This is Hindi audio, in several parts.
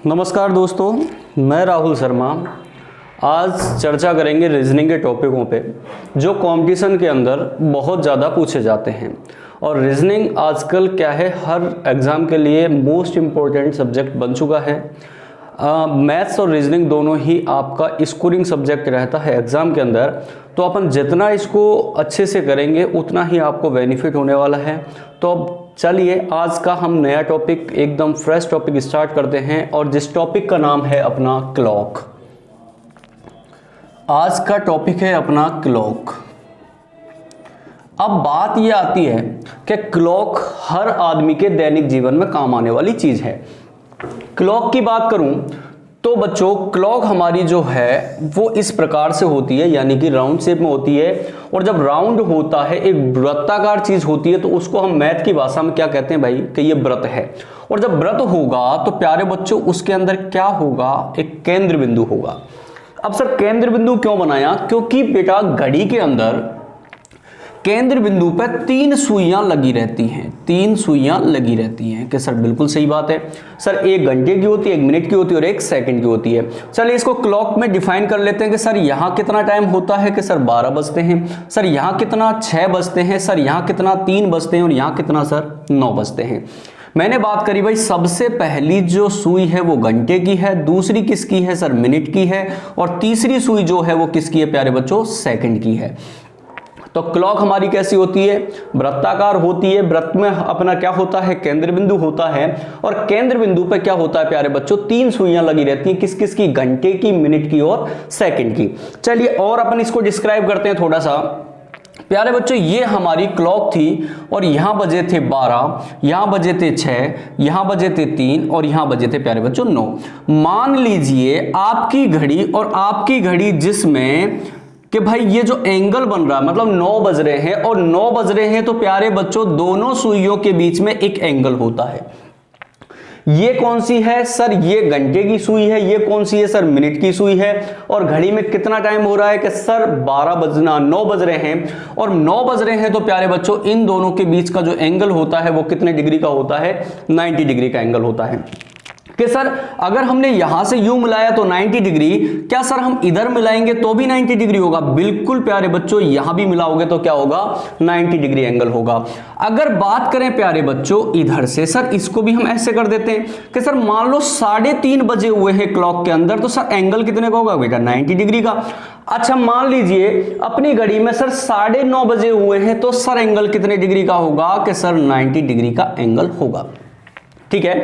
नमस्कार दोस्तों, मैं राहुल शर्मा। आज चर्चा करेंगे रीजनिंग के टॉपिकों पे जो कंपटीशन के अंदर बहुत ज़्यादा पूछे जाते हैं। और रीजनिंग आजकल क्या है, हर एग्ज़ाम के लिए मोस्ट इम्पोर्टेंट सब्जेक्ट बन चुका है। मैथ्स और रीजनिंग दोनों ही आपका स्कोरिंग सब्जेक्ट रहता है एग्ज़ाम के अंदर। तो अपन जितना इसको अच्छे से करेंगे उतना ही आपको बेनिफिट होने वाला है। तो अब चलिए आज का हम नया टॉपिक, एकदम फ्रेश टॉपिक स्टार्ट करते हैं। और जिस टॉपिक का नाम है अपना क्लॉक। आज का टॉपिक है अपना क्लॉक। अब बात ये आती है कि क्लॉक हर आदमी के दैनिक जीवन में काम आने वाली चीज़ है। क्लॉक की बात करूं तो बच्चों, क्लॉक हमारी जो है वो इस प्रकार से होती है, यानी कि राउंड शेप में होती है। और जब राउंड होता है, एक वृत्ताकार चीज होती है, तो उसको हम मैथ की भाषा में क्या कहते हैं भाई, कि ये व्रत है। और जब व्रत होगा तो प्यारे बच्चों उसके अंदर क्या होगा, एक केंद्र बिंदु होगा। अब सर केंद्र बिंदु क्यों बनाया, क्योंकि बेटा घड़ी के अंदर केंद्र बिंदु पर 3 सुइयां लगी रहती हैं। 3 सुइयां लगी रहती हैं कि सर बिल्कुल सही बात है सर। 1 घंटे की होती है, 1 मिनट की होती है और 1 सेकंड की होती है। चलिए इसको क्लॉक में डिफाइन कर लेते हैं कि सर यहाँ कितना टाइम होता है, कि सर 12 बजते हैं। सर यहाँ कितना 6 बजते हैं। सर यहाँ कितना 3 बजते हैं। और यहाँ कितना सर 9 बजते हैं। मैंने बात करी भाई, सबसे पहली जो सुई है वो घंटे की है, दूसरी किसकी है सर, मिनट की है, और तीसरी सुई जो है वो किसकी है प्यारे बच्चों, सेकंड की है। तो क्लॉक हमारी कैसी होती है, वृत्ताकार होती है। वृत्त में अपना क्या होता है, केंद्र बिंदु होता है। और केंद्र बिंदु पे क्या होता है प्यारे बच्चों, 3 सुइयां लगी रहती हैं। किस किस की, घंटे की, मिनट की और सेकंड की। चलिए और अपन इसको डिस्क्राइब करते हैं थोड़ा सा। प्यारे बच्चों ये हमारी क्लॉक थी और यहां बजे थे 12, यहां बजे थे 6, यहां बजे थे 3 और यहां बजे थे प्यारे बच्चों 9। मान लीजिए आपकी घड़ी और आपकी घड़ी जिसमें कि भाई ये जो एंगल बन रहा है, मतलब 9 बज रहे हैं और 9 बज रहे हैं, तो प्यारे बच्चों दोनों सुइयों के बीच में एक एंगल होता है। ये कौन सी है सर, ये घंटे की सुई है। ये कौन सी है सर, मिनट की सुई है। और घड़ी में कितना टाइम हो रहा है कि सर 9 बज रहे हैं। और 9 बज रहे हैं तो प्यारे बच्चों इन दोनों के बीच का जो एंगल होता है वो कितने डिग्री का होता है, 90 डिग्री का एंगल होता है। कि सर अगर हमने यहां से यूं मिलाया तो 90 डिग्री, क्या सर हम इधर मिलाएंगे तो भी 90 डिग्री होगा? बिल्कुल प्यारे बच्चों, यहां भी मिलाओगे तो क्या होगा, 90 डिग्री एंगल होगा। अगर बात करें प्यारे बच्चों इधर से, सर इसको भी हम ऐसे कर देते हैं कि सर मान लो 3:30 बजे हुए हैं क्लॉक के अंदर, तो सर एंगल कितने का होगा बेटा, 90 डिग्री का। अच्छा मान लीजिए अपनी घड़ी में सर 9:30 बजे हुए हैं, तो सर एंगल कितने डिग्री का होगा, कि सर 90 डिग्री का एंगल होगा। ठीक है,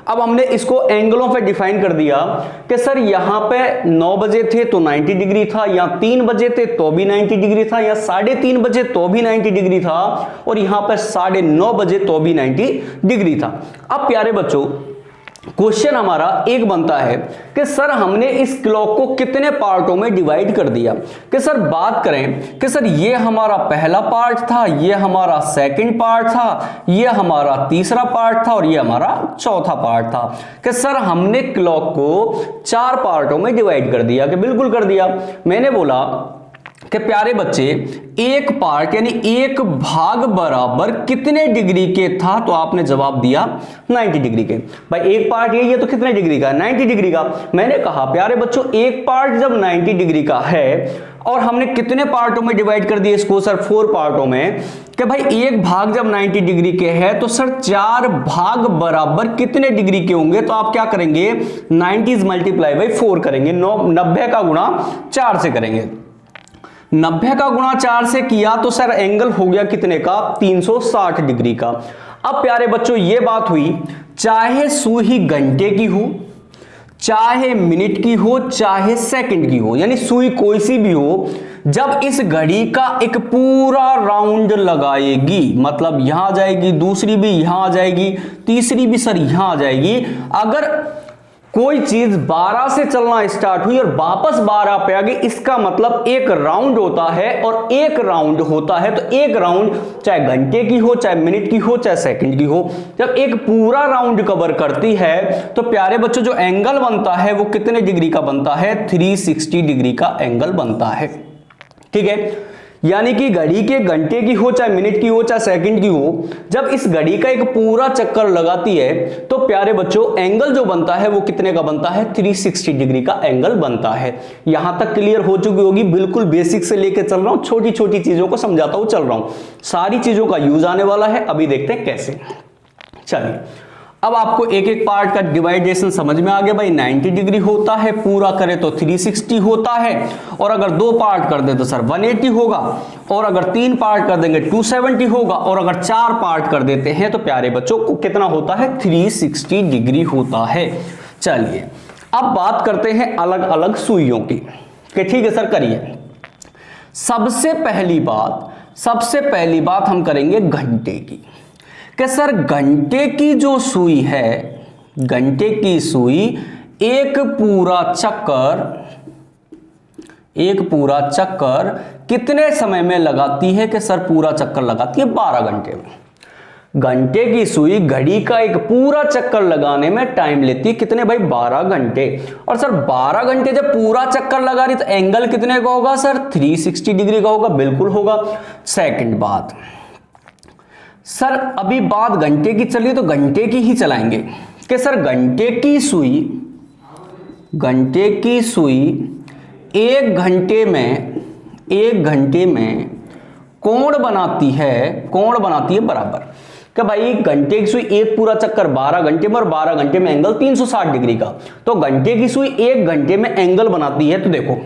अब हमने इसको एंगलों पे डिफाइन कर दिया कि सर यहां पे 9 बजे थे तो 90 डिग्री था, या 3 बजे थे तो भी 90 डिग्री था, या 3:30 बजे तो भी 90 डिग्री था, और यहां पे 9:30 बजे तो भी 90 डिग्री था। अब प्यारे बच्चों क्वेश्चन हमारा एक बनता है कि सर हमने इस क्लॉक को कितने पार्टों में डिवाइड कर दिया। कि सर बात करें कि सर ये हमारा पहला पार्ट था, ये हमारा सेकंड पार्ट था, ये हमारा तीसरा पार्ट था और ये हमारा चौथा पार्ट था। कि सर हमने क्लॉक को 4 पार्टों में डिवाइड कर दिया। कि बिल्कुल कर दिया। मैंने बोला कि प्यारे बच्चे एक पार्ट यानी एक भाग बराबर कितने डिग्री के था, तो आपने जवाब दिया 90 डिग्री के। भाई एक पार्ट ये तो कितने डिग्री का, 90 डिग्री का। मैंने कहा प्यारे बच्चों एक पार्ट जब 90 डिग्री का है और हमने कितने पार्टों में डिवाइड कर दिया इसको, सर 4 पार्टों में, कि भाई एक भाग जब 90 डिग्री के है तो सर 4 भाग बराबर कितने डिग्री के होंगे। तो आप क्या करेंगे, 90 मल्टीप्लाई बाई 4 करेंगे, 90 का गुणा 4 से करेंगे। 90 का गुणा 4 से किया तो सर एंगल हो गया कितने का, 360 डिग्री का। अब प्यारे बच्चों ये बात हुई, चाहे सुई घंटे की हो, चाहे मिनट की हो, चाहे सेकंड की हो, यानी सुई कोई सी भी हो, जब इस घड़ी का एक पूरा राउंड लगाएगी, मतलब यहां आ जाएगी, दूसरी भी यहां आ जाएगी, तीसरी भी सर यहां आ जाएगी। अगर कोई चीज 12 से चलना स्टार्ट हुई और वापस 12 पे आ गई, इसका मतलब एक राउंड होता है। और एक राउंड होता है तो एक राउंड चाहे घंटे की हो, चाहे मिनट की हो, चाहे सेकंड की हो, जब एक पूरा राउंड कवर करती है तो प्यारे बच्चों जो एंगल बनता है वो कितने डिग्री का बनता है, 360 डिग्री का एंगल बनता है। ठीक है, यानी कि घड़ी के घंटे की हो, चाहे मिनट की हो, चाहे सेकंड की हो, जब इस घड़ी का एक पूरा चक्कर लगाती है तो प्यारे बच्चों एंगल जो बनता है वो कितने का बनता है, 360 डिग्री का एंगल बनता है। यहां तक क्लियर हो चुकी होगी, बिल्कुल बेसिक से लेके चल रहा हूं, छोटी छोटी चीजों को समझाता हुआ चल रहा हूं, सारी चीजों का यूज आने वाला है। अभी देखते हैं कैसे। चलिए अब आपको एक एक पार्ट का डिवाइडेशन समझ में आ गया भाई। 90 डिग्री होता है, पूरा करे तो 360 होता है, और अगर 2 पार्ट कर दे तो सर 180 होगा, और अगर 3 पार्ट कर देंगे 270 होगा, और अगर 4 पार्ट कर देते हैं तो प्यारे बच्चों को कितना होता है, 360 डिग्री होता है। चलिए अब बात करते हैं अलग अलग सुइयों की, कि ठीक है सर करिए। सबसे पहली बात हम करेंगे घंटे की, कि सर घंटे की जो सुई है, घंटे की सुई एक पूरा चक्कर कितने समय में लगाती है, कि सर पूरा चक्कर लगाती है 12 घंटे में। घंटे की सुई घड़ी का एक पूरा चक्कर लगाने में टाइम लेती है कितने भाई, 12 घंटे। और सर 12 घंटे जब पूरा चक्कर लगा रही तो एंगल कितने का होगा सर, 360 डिग्री का होगा, बिल्कुल होगा। सेकंड बात, सर अभी बात घंटे की चलिए तो घंटे की ही चलाएंगे, कि सर घंटे की सुई एक घंटे में कोण बनाती है बराबर, कि भाई घंटे की सुई एक पूरा चक्कर 12 घंटे में, और 12 घंटे में एंगल 360 डिग्री का, तो घंटे की सुई एक घंटे में एंगल बनाती है। तो देखो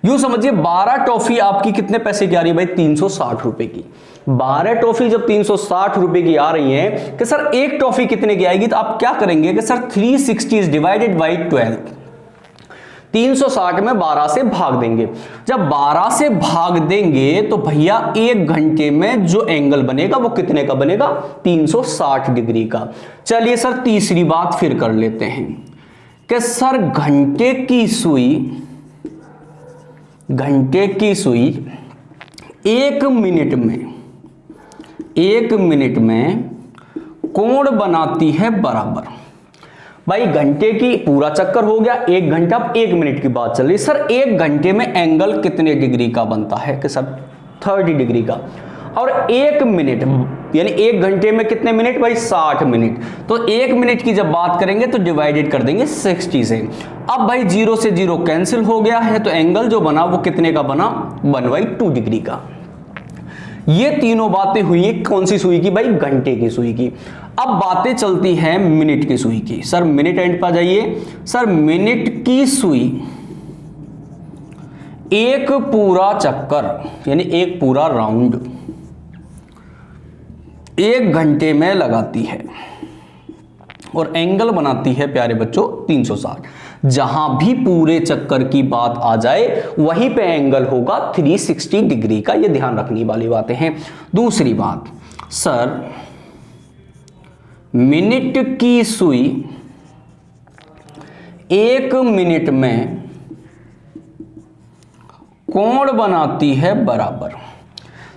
यूं समझिए 12 टॉफी आपकी कितने पैसे की आ रही है भाई, 360 रुपए की। 12 टॉफी जब 360 रुपए की आ रही है, कि सर एक टॉफी कितने की आएगी, तो आप क्या करेंगे कि सर 360 डिवाइडेड बाई 12, 360 में 12 से भाग देंगे। जब 12 से भाग देंगे तो भैया एक घंटे में जो एंगल बनेगा वो कितने का बनेगा, 360 डिग्री का। चलिए सर तीसरी बात फिर कर लेते हैं, कि सर घंटे की सुई एक मिनट में कोण बनाती है बराबर। भाई घंटे की पूरा चक्कर हो गया 1 घंटा, अब 1 मिनट की बात चल रही। सर 1 घंटे में एंगल कितने डिग्री का बनता है, कि सर 30 डिग्री का। और 1 मिनट यानी 1 घंटे में कितने मिनट भाई, 60 मिनट। तो 1 मिनट की जब बात करेंगे तो डिवाइडेड कर देंगे 60 से। अब भाई 0 से 0 कैंसिल हो गया है, तो एंगल जो बना वो कितने का बना, 1/2 डिग्री का। ये तीनों बातें हुई है कौन सी सुई की भाई, घंटे की सुई की। अब बातें चलती हैं मिनट की सुई की। सर मिनट एंड पर जाइए। सर मिनट की सुई एक पूरा चक्कर यानी एक पूरा राउंड 1 घंटे में लगाती है और एंगल बनाती है प्यारे बच्चों 360। जहां भी पूरे चक्कर की बात आ जाए वहीं पे एंगल होगा 360 डिग्री का। यह ध्यान रखने वाली बातें हैं। दूसरी बात, सर मिनट की सुई 1 मिनट में कोण बनाती है बराबर।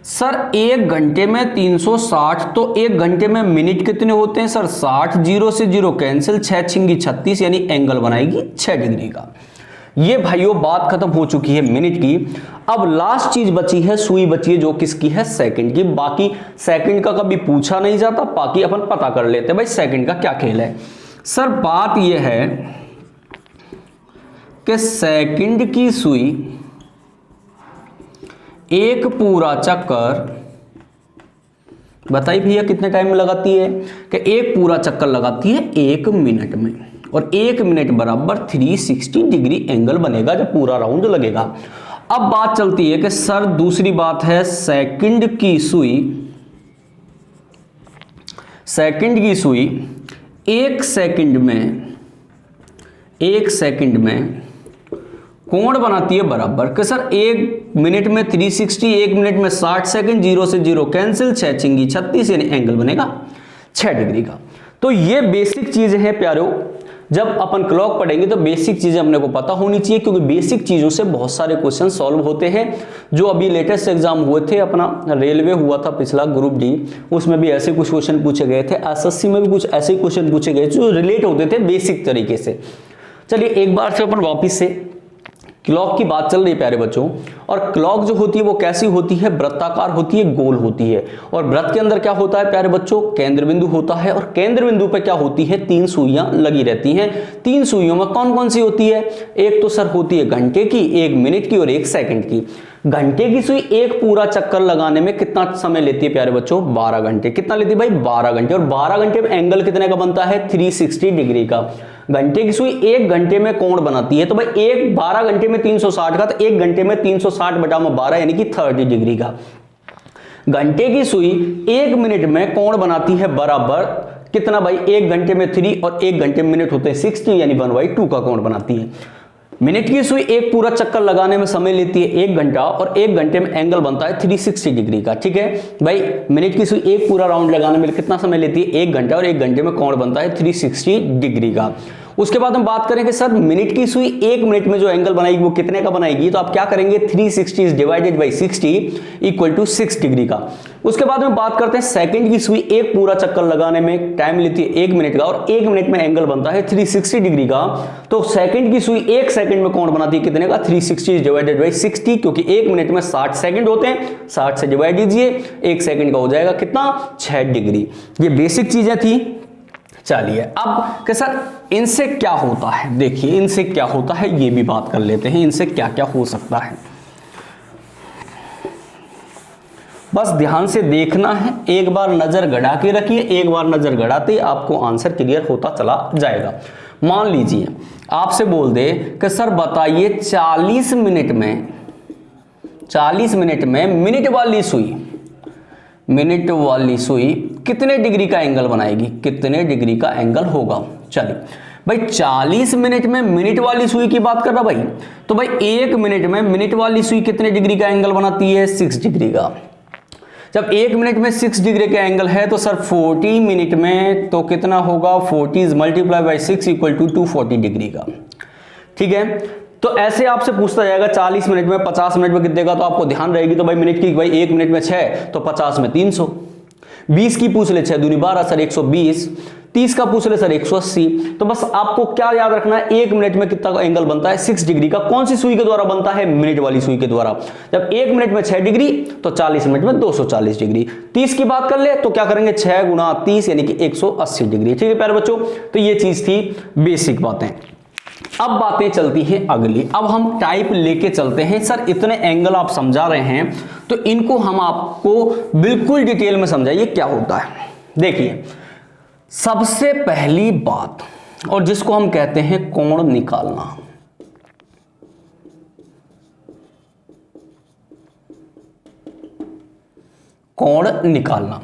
सर 1 घंटे में 360, तो 1 घंटे में मिनट कितने होते हैं सर 60, 0 से 0 कैंसिल, 6 छिंगी 36 यानी एंगल बनाएगी 6 डिग्री का। ये भाइयों बात खत्म हो चुकी है मिनट की। अब लास्ट चीज बची है, सुई बची है जो किसकी है, सेकंड की। बाकी सेकंड का कभी पूछा नहीं जाता, बाकी अपन पता कर लेते हैं भाई सेकंड का क्या खेल है। सर बात यह है कि सेकंड की सुई एक पूरा चक्कर, बताइए भैया कितने टाइम में लगाती है, कि एक पूरा चक्कर लगाती है 1 मिनट में, और 1 मिनट बराबर 360 डिग्री एंगल बनेगा जब पूरा राउंड लगेगा। अब बात चलती है कि सर दूसरी बात है सेकंड की सुई 1 सेकंड में कोण बनाती है बराबर। कि सर 1 मिनट में 360, 1 मिनट में 60 सेकंड, 0 से 0 कैंसिल, 6 छिंगी 36 यानी एंगल बनेगा 6 डिग्री का। तो ये बेसिक चीजें हैं प्यारों। जब अपन क्लॉक पढ़ेंगे तो बेसिक चीजें अपने को पता होनी चाहिए, क्योंकि बेसिक चीजों से बहुत सारे क्वेश्चन सॉल्व होते हैं। जो अभी लेटेस्ट एग्जाम हुए थे, अपना रेलवे हुआ था पिछला ग्रुप डी, उसमें भी ऐसे कुछ क्वेश्चन पूछे गए थे। एसएससी में भी कुछ ऐसे क्वेश्चन पूछे गए जो रिलेट होते थे बेसिक तरीके से। चलिए एक बार से अपन वापिस से क्लॉक की बात चल रही है प्यारे बच्चों, और क्लॉक जो होती है वो कैसी होती है, वृत्ताकार होती है, गोल होती है। और वृत्त के अंदर क्या होता है प्यारे बच्चों, केंद्र बिंदु होता है, और केंद्र बिंदु पे क्या होती है, 3 सुइयां लगी रहती हैं। 3 सुइयों में कौन कौन सी होती है, एक तो सर होती है घंटे की, 1 मिनट की और 1 सेकंड की। घंटे की सुई एक पूरा चक्कर लगाने में कितना समय लेती है प्यारे बच्चों, 12 घंटे। कितना लेती है भाई, 12 घंटे। और 12 घंटे में एंगल कितने का बनता है, 360 डिग्री का। घंटे की सुई 1 घंटे में कोण बनाती है, तो भाई 12 घंटे में 360 का, तो 1 घंटे में 360 बटा में 12 यानी कि 30 डिग्री का। घंटे की सुई 1 मिनट में कोण बनाती है बराबर कितना भाई, 1 घंटे में 3 और 1 घंटे में मिनट होते हैं 60 यानी 1/2 का कोण बनाती है। मिनट की सुई एक पूरा चक्कर लगाने में समय लेती है 1 घंटा, और 1 घंटे में एंगल बनता है 360 डिग्री का। ठीक है भाई, मिनट की सुई एक पूरा राउंड लगाने में कितना समय लेती है, 1 घंटा, और 1 घंटे में कोण बनता है 360 डिग्री का। उसके बाद हम बात करें कि सर मिनट की सुई 1 मिनट में जो एंगल बनाएगी वो कितने का बनाएगी, तो आप क्या करेंगे, 360 divided by 60 equal to 6 degree का। उसके बाद में बात करते हैं सेकंड की सुई एक पूरा चक्कर लगाने में टाइम लेती है 1 मिनट का, और 1 मिनट में एंगल बनता है 360 डिग्री का। तो सेकंड की सुई 1 सेकंड में कोण बनाती है कितने का, 360 डिवाइडेड बाई 60, क्योंकि 1 मिनट में 60 सेकंड होते हैं, 60 से डिवाइड कीजिए, 1 सेकंड का हो जाएगा कितना, 6 डिग्री। ये बेसिक चीजें थी। चलिए अब कि सर इनसे क्या होता है, देखिए इनसे क्या होता है ये भी बात कर लेते हैं, इनसे क्या क्या हो सकता है। बस ध्यान से देखना है, एक बार नजर गड़ा के रखिए, एक बार नजर गड़ाते ही आपको आंसर क्लियर होता चला जाएगा। मान लीजिए आपसे बोल दे कि सर बताइए 40 मिनट में मिनट वाली सुई कितने डिग्री का एंगल बनाएगी, कितने डिग्री का एंगल होगा। चलिए भाई 40 मिनट में मिनट वाली सुई की बात कर रहा भाई, तो भाई 1 मिनट में मिनट वाली सुई कितने डिग्री का एंगल बनाती है, 6 डिग्री का। जब 1 मिनट में 6 डिग्री का एंगल है तो सर 40 मिनट में तो कितना होगा, 40 multiply by 6 equal to 240 degree का। ठीक है, तो ऐसे आपसे पूछता जाएगा 40 मिनट में, 50 मिनट में कितने का, तो आपको ध्यान रहेगी तो भाई मिनट की, भाई 1 मिनट में 6 तो 50 में 300, 20 की पूछ ले 6 दूनी 12 सर 120, 30 का पूछ ले सर 180। तो बस आपको क्या याद रखना है, 1 मिनट में कितना का एंगल बनता है, 6 डिग्री का। कौन सी सुई के द्वारा बनता है, मिनट वाली सुई के द्वारा। जब 1 मिनट में 6 डिग्री तो 40 मिनट में 240 डिग्री। 30 की बात कर ले तो क्या करेंगे, 6 गुना 30 यानी कि 180 डिग्री। ठीक है प्यारे बच्चों, तो ये चीज थी बेसिक बातें। अब बातें चलती हैं अगली। अब हम टाइप लेके चलते हैं। सर इतने एंगल आप समझा रहे हैं तो इनको हम आपको बिल्कुल डिटेल में समझाइए क्या होता है। देखिए सबसे पहली बात, और जिसको हम कहते हैं कोण निकालना। कोण निकालना।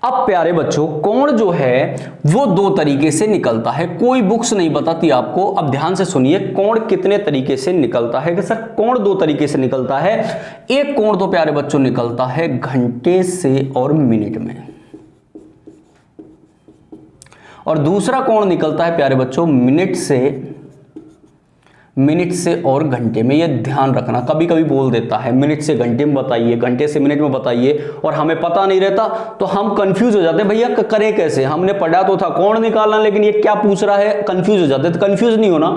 अब प्यारे बच्चों कोण जो है वो 2 तरीके से निकलता है, कोई बुक्स नहीं बताती आपको। अब ध्यान से सुनिए कोण कितने तरीके से निकलता है। कि सर कोण 2 तरीके से निकलता है। एक कोण तो प्यारे बच्चों निकलता है घंटे से और मिनट में, और दूसरा कोण निकलता है प्यारे बच्चों मिनट से और घंटे में। ये ध्यान रखना, कभी कभी बोल देता है मिनट से घंटे में बताइए, घंटे से मिनट में बताइए, और हमें पता नहीं रहता तो हम कंफ्यूज हो जाते हैं, भैया करें कैसे। हमने पढ़ा तो था कोण निकालना, लेकिन ये क्या पूछ रहा है, कंफ्यूज हो जाते हैं। तो कंफ्यूज नहीं होना,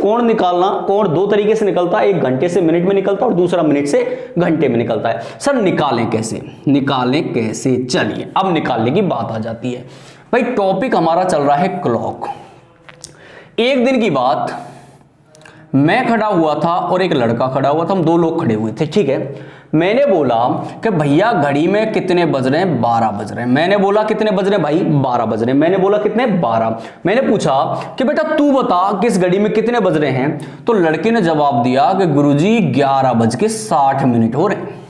कोण निकालना, कोण 2 तरीके से निकलता है, एक घंटे से मिनट में निकलता है और दूसरा मिनट से घंटे में निकलता है। सर निकालें कैसे, चलिए अब निकालने की बात आ जाती है। भाई टॉपिक हमारा चल रहा है क्लॉक। एक दिन की बात, मैं खड़ा हुआ था और एक लड़का खड़ा हुआ था, हम 2 लोग खड़े हुए थे। ठीक है, मैंने बोला कि भैया घड़ी में कितने बज रहे हैं, 12 बज रहे हैं। मैंने बोला कितने बज रहे हैं भाई, 12 बज रहे हैं। मैंने बोला कितने, 12। मैंने पूछा कि बेटा तू बता किस घड़ी में कितने बज रहे हैं। तो लड़के ने जवाब दिया कि गुरुजी 11:60 हो रहे हैं।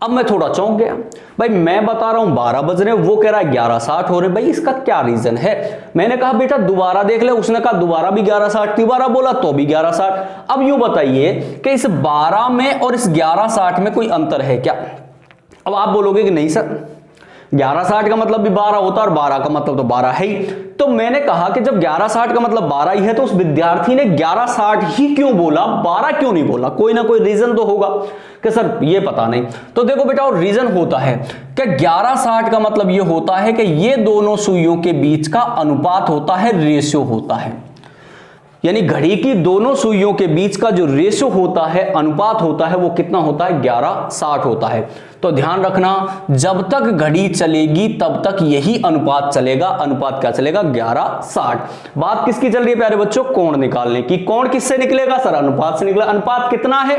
अब मैं थोड़ा चौंक गया, भाई मैं बता रहा हूं 12 बज रहे हैं, वो कह रहा है 11:60 हो रहे हैं, भाई इसका क्या रीजन है। मैंने कहा बेटा दोबारा देख ले, उसने कहा दोबारा भी 11:60, दोबारा बोला तो भी 11:60। अब यूं बताइए कि इस 12 में और इस 11:60 में कोई अंतर है क्या। अब आप बोलोगे कि नहीं सर 11:60 का मतलब भी 12 होता है और 12 का मतलब तो 12 है ही। तो मैंने कहा कि जब 11:60 का मतलब 12 ही है तो उस विद्यार्थी ने 11:60 ही क्यों बोला, 12 क्यों नहीं बोला। कोई ना कोई रीजन तो होगा कि सर ये पता नहीं। तो देखो बेटा और रीजन होता है कि 11:60 का मतलब ये होता है कि ये दोनों सुइयों के बीच का अनुपात होता है, रेशियो होता है। यानी घड़ी की दोनों सुइयों के बीच का जो रेशो होता है, अनुपात होता है, वो कितना होता है? 11:60 होता है। तो ध्यान रखना, जब तक घड़ी चलेगी तब तक यही अनुपात चलेगा। अनुपात क्या चलेगा? 11:60। बात किसकी चल रही है प्यारे बच्चों? कोण निकालने की। कोण किससे निकलेगा सर? अनुपात से निकलेगा। अनुपात कितना है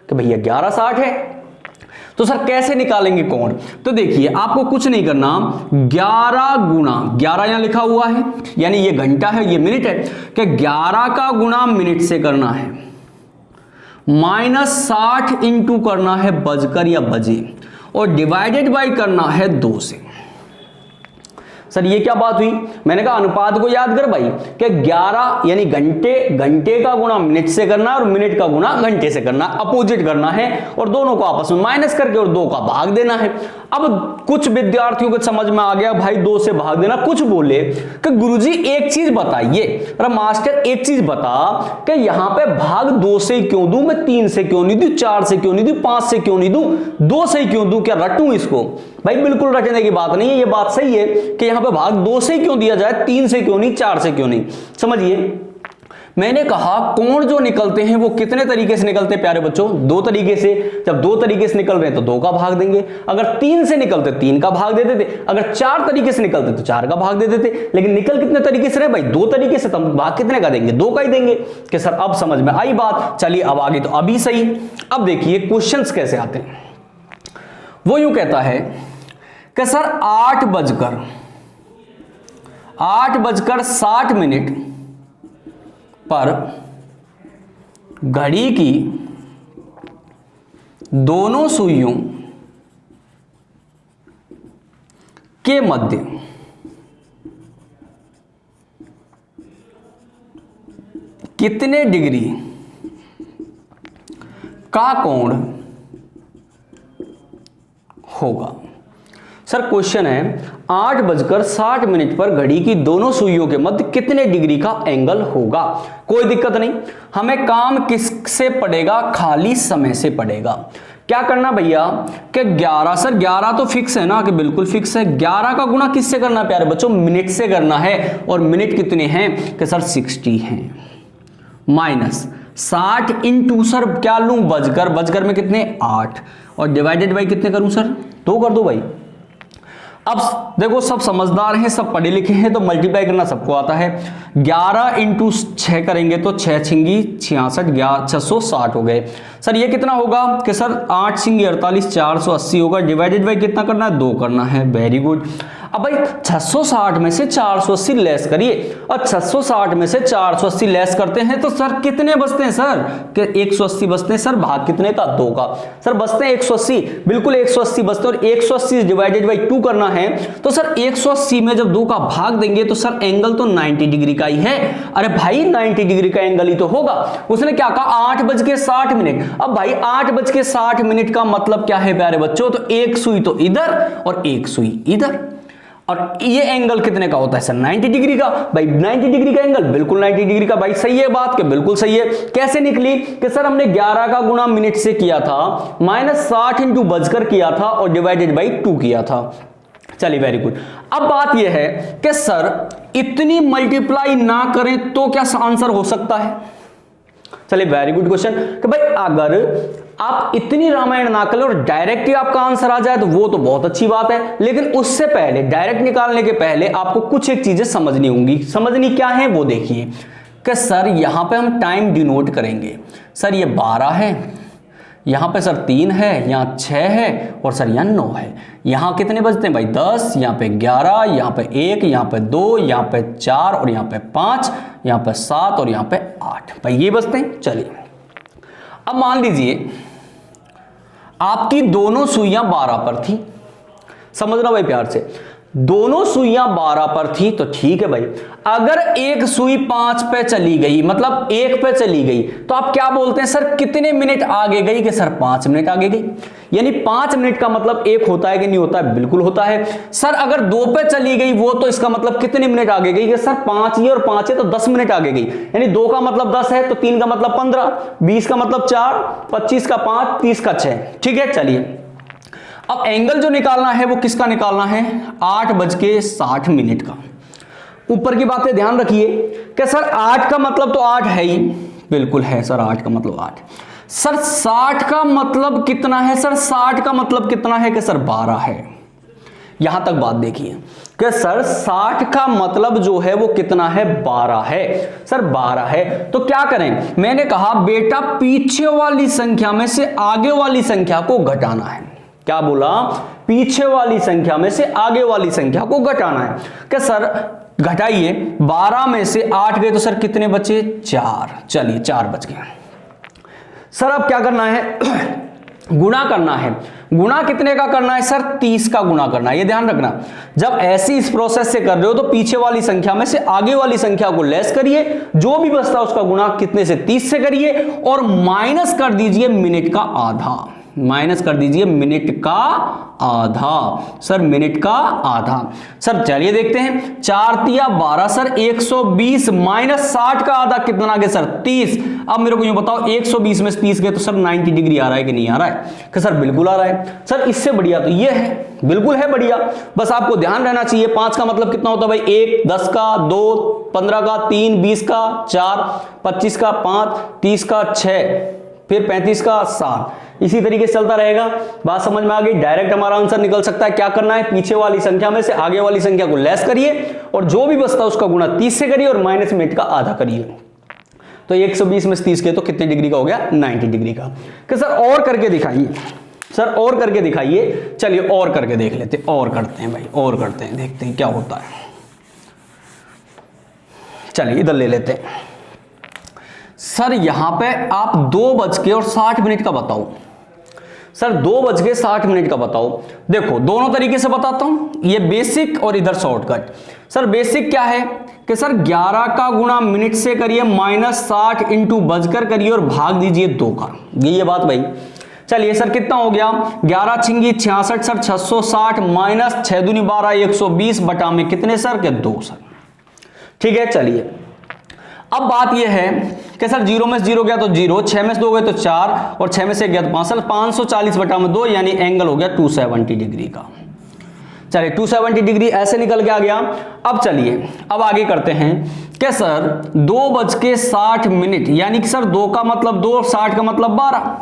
कि भैया 11:60 है। तो सर कैसे निकालेंगे कोण? तो देखिए, आपको कुछ नहीं करना, 11 गुणा 11 यहां लिखा हुआ है, यानी ये घंटा है, ये मिनट है, कि 11 का गुणा मिनट से करना है, -60 इंटू करना है बजकर या बजे, और डिवाइडेड बाय करना है 2 से। सर ये क्या बात हुई? मैंने कहा अनुपात को याद कर भाई, कि 11 यानी घंटे का गुणा मिनट से करना है और मिनट का गुणा घंटे से करना है, अपोजिट करना है, और दोनों को आपस में माइनस करके और 2 का भाग देना है। अब कुछ विद्यार्थियों को समझ में आ गया भाई 2 से भाग देना। कुछ बोले कि गुरुजी एक चीज बताइए, अरे मास्टर एक चीज बता कि यहां पे भाग 2 से क्यों दूं, मैं 3 से क्यों नहीं दूं, 4 से क्यों नहीं दूं, 5 से क्यों नहीं दूं, 2 से क्यों दूं, क्या रटूं इसको? भाई बिल्कुल रटने की बात नहीं है, ये बात सही है कि यहां पे भाग 2 से क्यों दिया जाए, 3 से क्यों नहीं, 4 से क्यों नहीं। समझिए, मैंने कहा कोण जो निकलते हैं वो कितने तरीके से निकलते हैं प्यारे बच्चों? 2 तरीके से। जब 2 तरीके से निकल रहे हैं तो 2 का भाग देंगे, अगर 3 से निकलते 3 का भाग दे देते, अगर 4 तरीके से निकलते तो 4 का भाग दे देते। लेकिन निकल कितने तरीके से रहे भाई? 2 तरीके से, तब भाग कितने का देंगे? 2 का ही देंगे। कि सर अब समझ में आई बात। चलिए अब आगे, तो अभी सही। अब देखिए क्वेश्चंस कैसे आते हैं। वो यूं कहता है कि सर 8:60 पर घड़ी की दोनों सुइयों के मध्य कितने डिग्री का कोण होगा? सर क्वेश्चन है 8:60 पर घड़ी की दोनों सुइयों के मध्य कितने डिग्री का एंगल होगा। कोई दिक्कत नहीं, हमें काम किससे पड़ेगा? खाली समय से पड़ेगा। क्या करना भैया कि 11, सर 11 तो फिक्स है ना, कि बिल्कुल फिक्स है। 11 का गुणा किससे करना है प्यारे बच्चों? मिनट से करना है, और मिनट कितने हैं कि सर 60 हैं, माइनस 60 इंटू सर क्या लूं? बजकर में कितने? 8, और डिवाइडेड बाई कितने करूं सर? 2 कर दो भाई। अब देखो सब समझदार हैं, सब पढ़े लिखे हैं, तो मल्टीप्लाई करना सबको आता है। 11 इंटू 6 करेंगे तो 6 छिंगी 66, 660 हो गए। सर ये कितना होगा कि सर 8 छिंगी 48, 480 होगा। डिवाइडेड बाई कितना करना है? 2 करना है। Very good. अब भाई 660 में से 480 लेस करिए, और 660 में से 480 लेस करते हैं तो सर कितने बचते हैं सर? कि 180 बचते हैं। सर भाग कितने का? 2 का। सर बचते हैं 180, बिल्कुल 180 बचते हैं, और 180 डिवाइडेड बाई 2 करना है। तो सर 180 में जब 2 का भाग देंगे तो सर एंगल तो 90 डिग्री का ही है। अरे भाई 90 डिग्री का एंगल ही तो होगा। उसने क्या कहा? 8:60। अब भाई 8:60 का मतलब क्या है प्यारे बच्चों? तो एक सुई तो इधर और एक सुई इधर, और ये एंगल कितने का होता है सर? 90 डिग्री का। भाई 90 डिग्री का एंगल, बिल्कुल 90 डिग्री का। भाई सही है बात के बिल्कुल सही है। कैसे निकली कि सर हमने 11 का गुणा मिनट से किया था, -60 इंटू बजकर किया था, और डिवाइडेड बाई 2 किया था। चलिए वेरी गुड। अब बात यह है कि सर इतनी मल्टीप्लाई ना करें तो क्या आंसर हो सकता है? चलिए वेरी गुड क्वेश्चन कि भाई अगर आप इतनी रामायण ना करें और डायरेक्ट ही आपका आंसर आ जाए तो वो तो बहुत अच्छी बात है, लेकिन उससे पहले, डायरेक्ट निकालने के पहले आपको कुछ एक चीजें समझनी होंगी। समझनी क्या है वो देखिए कि सर यहां पे हम टाइम डिनोट करेंगे। सर ये 12 है, यहां पे सर 3 है, यहां 6 है, और सर यहां 9 है। यहां कितने बजते हैं भाई? 10, यहां पे 11, यहां पे 1, यहां पे 2, यहां पे 4, और यहां पे 5, यहां पे 7, और यहां पे 8। भाई ये बजते हैं। चलिए अब मान लीजिए आपकी दोनों सुइयां 12 पर थी। समझना भाई प्यार से, दोनों सुइयां 12 पर थी तो ठीक है भाई। अगर एक सुई 5 पे चली गई, मतलब 1 पे चली गई, तो आप क्या बोलते हैं सर कितने मिनट आगे गई? कि सर 5 मिनट आगे गई। यानी 5 मिनट का मतलब 1 होता है कि नहीं होता है? बिल्कुल होता है। सर अगर 2 पे चली गई वो, तो इसका मतलब कितने मिनट आगे गई? कि सर 5 ही और 5 है तो 10 मिनट आगे गई। यानी 2 का मतलब 10 है तो 3 का मतलब 15, 20 का मतलब 4, 25 का 5, 30 का 6। ठीक है। चलिए अब एंगल जो निकालना है वो किसका निकालना है? 8:60 का। ऊपर की बातें ध्यान रखिए कि सर 8 का मतलब तो 8 है ही, बिल्कुल है सर, 8 का मतलब 8। सर 60 का मतलब कितना है? सर 60 का मतलब कितना है? कि सर 12 है। यहां तक बात देखिए कि सर 60 का मतलब जो है वो कितना है? 12 है। सर 12 है तो क्या करें? मैंने कहा बेटा पीछे वाली संख्या में से आगे वाली संख्या को घटाना है। क्या बोला? पीछे वाली संख्या में से आगे वाली संख्या को घटाना है। कि सर घटाइए, 12 में से 8 गए तो सर कितने बचे? 4। चलिए 4 बच गए। सर अब क्या करना है? गुणा करना है। गुणा कितने का करना है? सर 30 का गुणा करना है। ये ध्यान रखना, जब ऐसी इस प्रोसेस से कर रहे हो तो पीछे वाली संख्या में से आगे वाली संख्या को लेस करिए, जो भी बचता है उसका गुणा कितने से? 30 से करिए और माइनस कर दीजिए मिनट का आधा। माइनस कर दीजिए मिनट का आधा। सर मिनट का आधा। सर चलिए देखते हैं, 4 तिया 12 सर 120 माइनस 60 का आधा कितना गया? सर 30। अब मेरे को यूं बताओ 120 में से 30 गए तो सर 90 डिग्री आ रहा है कि नहीं आ रहा है? कि सर बिल्कुल आ रहा है। सर इससे बढ़िया तो ये है, बिल्कुल है बढ़िया। बस आपको ध्यान रहना चाहिए 5 का मतलब कितना होता है भाई? 1 10 का, 2 15 का, 3 20 का, 4 25 का, 5 30 का, 6 फिर 35 का, 7। इसी तरीके से चलता रहेगा। बात समझ में आ गई? डायरेक्ट हमारा आंसर निकल सकता है। क्या करना है? पीछे वाली संख्या में से आगे वाली संख्या को लेस करिए और जो भी बचता है उसका गुणा 30 से करिए और माइनस मिनट का आधा करिए। तो 120 में से 30 के तो कितने डिग्री का हो गया? 90 डिग्री का। कि सर और करके दिखाइए, सर और करके दिखाइए। चलिए और करके देख लेते हैं, और करते हैं भाई, और करते हैं, देखते हैं क्या होता है। चलिए इधर ले लेते हैं। सर यहां पे आप 2:60 का बताओ। सर 2:60 का बताओ। देखो दोनों तरीके से बताता हूं, ये बेसिक और इधर शॉर्टकट। सर बेसिक क्या है कि सर 11 का गुणा मिनट से करिए माइनस 60 इंटू बजकर करिए और भाग दीजिए 2 का। ये बात भाई। चलिए सर कितना हो गया? 11 छिंगी 66 सर 660 माइनस 6 दूनी 12 120 बटा में कितने सर? के 2 सर। ठीक है चलिए अब बात यह है कि सर 0 में से 0 गया तो 0, 6 में से 2 गए तो 4 और 6 में से 1 गया तो 5। सर 540 बटा में 2 यानी एंगल हो गया 270 डिग्री का। चलिए 270 डिग्री ऐसे निकल के आ गया। अब चलिए अब आगे करते हैं कि सर 2:60 यानी कि सर 2 का मतलब 2 और 60 का मतलब 12।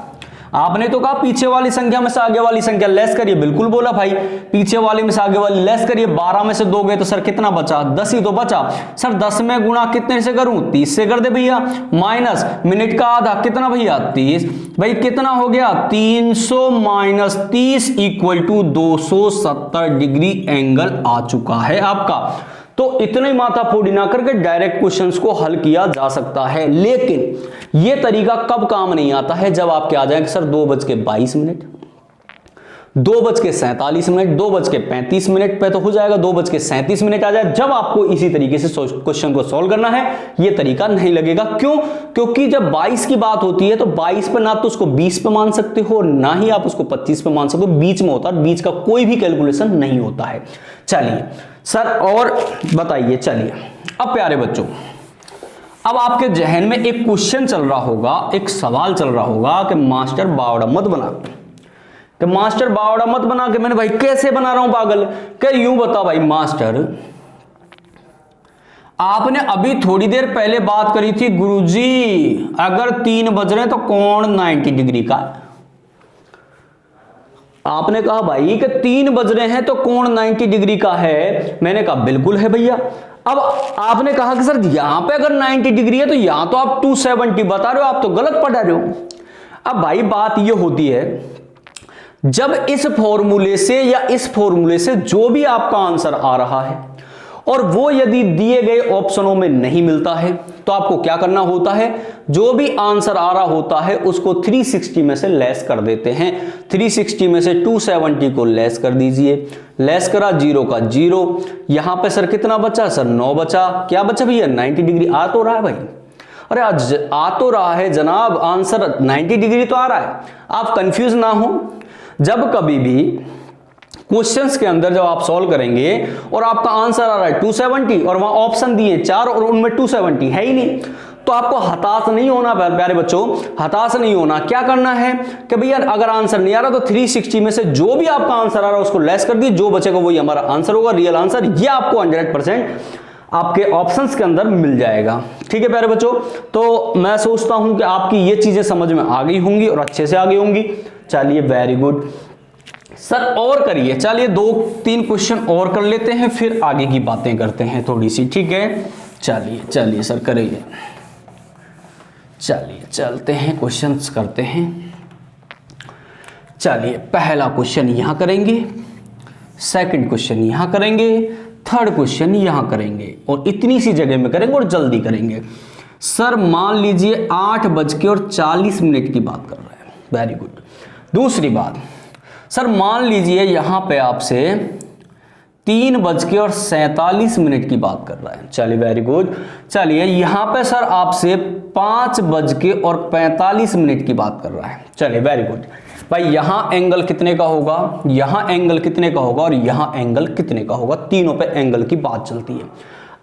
आपने तो कहा पीछे वाली संख्या में से आगे वाली संख्या लेस करिए, बिल्कुल बोला भाई, पीछे वाले में से आगे वाली लेस करिए। 12 में से 2 गए तो सर कितना बचा? 10 ही तो बचा। सर 10 में गुणा कितने से करूं? 30 से कर दे भैया। माइनस मिनट का आधा कितना भैया? 30। भाई कितना हो गया? 300 minus 30 equal to 270 degree angle आ चुका है आपका। तो इतना ही माथा फोड़ी ना करके डायरेक्ट क्वेश्चंस को हल किया जा सकता है, लेकिन यह तरीका कब काम नहीं आता है? जब आपके आ जाए सर 2:22, 2:47, 2:35 पे तो हो जाएगा, 2:37 आ जाए। जब आपको इसी तरीके से क्वेश्चन को सॉल्व करना है यह तरीका नहीं लगेगा। क्यों? क्योंकि जब 22 की बात होती है तो 22 पे ना तो उसको 20 पे मान सकते हो, ना ही आप उसको 25 पे मान सकते हो, बीच में होता है, बीच का कोई भी कैलकुलेशन नहीं होता है। चलिए सर और बताइए। चलिए अब प्यारे बच्चों, अब आपके जहन में एक क्वेश्चन चल रहा होगा, एक सवाल चल रहा होगा कि मास्टर बावड़ा मत बना, कि मास्टर बावड़ा मत बना के मैंने भाई कैसे बना रहा हूं पागल? क्या यूं बता भाई मास्टर, आपने अभी थोड़ी देर पहले बात करी थी गुरुजी अगर 3 बज रहे तो कोण 90 डिग्री का। आपने कहा भाई कि 3 बज रहे हैं तो कोण 90 डिग्री का है। मैंने कहा बिल्कुल है भैया। अब आपने कहा कि सर यहां पे अगर 90 डिग्री है तो यहां तो आप 270 बता रहे हो, आप तो गलत पढ़ा रहे हो। अब भाई बात यह होती है, जब इस फॉर्मूले से या इस फॉर्मूले से जो भी आपका आंसर आ रहा है और वो यदि दिए गए ऑप्शनों में नहीं मिलता है तो आपको क्या करना होता है? जो भी आंसर आ रहा होता है उसको 360 में से लेस कर देते हैं। 360 में से 270 को लेस कर दीजिए। लेस करा 0 का 0। यहां पे सर कितना बचा? सर 9 बचा। क्या बचा भैया? 90 डिग्री आ तो रहा है भाई। अरे आज आ तो रहा है जनाब, आंसर 90 डिग्री तो आ रहा है। आप कंफ्यूज ना हो, जब कभी भी क्वेश्चंस के अंदर जब आप सॉल्व करेंगे और आपका आंसर आ रहा है 270 और वहां ऑप्शन दिए 4 और उनमें 270 है ही नहीं, तो आपको हताश नहीं होना प्यारे बच्चों, हताश नहीं होना। क्या करना है कि भैया अगर आंसर नहीं आ रहा तो 360 में से जो भी आपका आंसर आ रहा है उसको लेस कर दिए, जो बचेगा वही हमारा आंसर होगा, रियल आंसर। ये आपको 100% आपके ऑप्शंस के अंदर मिल जाएगा। ठीक है प्यारे बच्चों, तो मैं सोचता हूं कि आपकी ये चीजें समझ में आ गई होंगी और अच्छे से आ गई होंगी। चलिए वेरी गुड सर, और करिए, चलिए 2-3 क्वेश्चन और कर लेते हैं, फिर आगे की बातें करते हैं थोड़ी सी। ठीक है, चलिए सर करिए, चलिए चलते हैं क्वेश्चंस करते हैं। चलिए पहला क्वेश्चन यहां करेंगे, सेकंड क्वेश्चन यहां करेंगे, थर्ड क्वेश्चन यहां करेंगे, और इतनी सी जगह में करेंगे और जल्दी करेंगे। सर मान लीजिए 8:40 की बात कर रहे हैं, वेरी गुड। दूसरी बात, सर मान लीजिए यहां पे आपसे 3:47 की बात कर रहा है। चलिए वेरी गुड। चलिए यहां पे सर आपसे 5:45 की बात कर रहा है। चलिए वेरी गुड भाई, यहां एंगल कितने का होगा, यहां एंगल कितने का होगा और यहां एंगल कितने का होगा, तीनों पे एंगल की बात चलती है।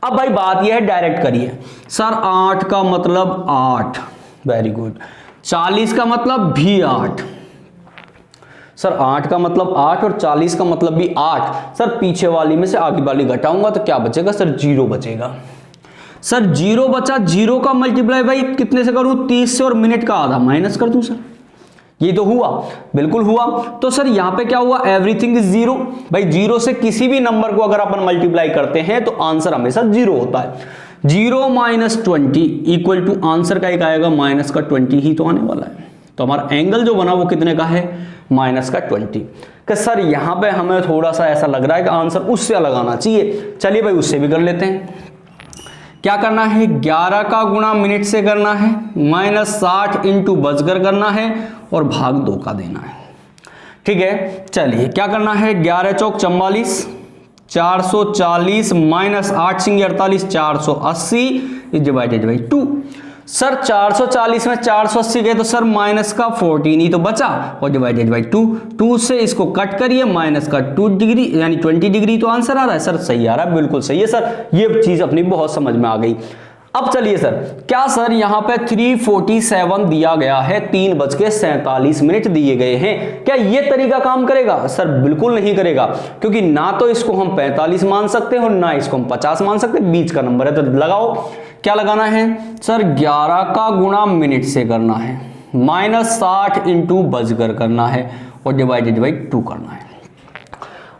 अब भाई बात यह है, डायरेक्ट करिए। सर 8 का मतलब 8, वेरी गुड। 40 का मतलब भी 8, सर 8 का मतलब 8 और 40 का मतलब भी 8। सर पीछे वाली में से आगे वाली घटाऊंगा तो क्या बचेगा, सर 0 बचेगा। सर 0 बचा, 0 का मल्टीप्लाई भाई कितने से करूं, 30 से, और मिनट का आधा माइनस कर दूं। सर ये तो हुआ, बिल्कुल हुआ। तो सर यहां पे क्या हुआ, एवरीथिंग इज 0। भाई 0 से किसी भी नंबर को अगर अपन मल्टीप्लाई करते हैं तो आंसर हमेशा 0 होता है। 0 - 20 इक्वल टू आंसर का एक आएगा माइनस का 20 ही तो आने वाला है। तो हमारा एंगल जो बना वो कितने का है, माइनस का 20। कि सर यहां पे हमें थोड़ा सा ऐसा लग रहा है कि आंसर उससे लगाना चाहिए। चलिए भाई उससे भी कर लेते हैं। क्या करना है, 11 का गुणा मिनट से करना है, -60 इंटू बजकर करना है और भाग 2 का देना है। ठीक है, चलिए क्या करना है, 11 चौक 44, 440 -8 सिंह 48, 480 डिवाइडेड बाई 2। सर 440 में 480 गए तो सर माइनस का 14 ही तो बचा और डिवाइडेड बाई 2। 2 से इसको कट करिए, माइनस का 2 डिग्री यानी 20 डिग्री तो आंसर आ रहा है। सर सही आ रहा है, बिल्कुल सही है सर, ये चीज अपनी बहुत समझ में आ गई। अब चलिए सर, क्या सर यहाँ पे 347 दिया गया है, 3:47 दिए गए हैं, क्या ये तरीका काम करेगा? सर बिल्कुल नहीं करेगा, क्योंकि ना तो इसको हम 45 मान सकते हैं और ना इसको हम 50 मान सकते, बीच का नंबर है। तो लगाओ, क्या लगाना है सर, 11 का गुणा मिनट से करना है, -60 इंटू बजकर करना है और डिवाइडेड बाई 2 करना है।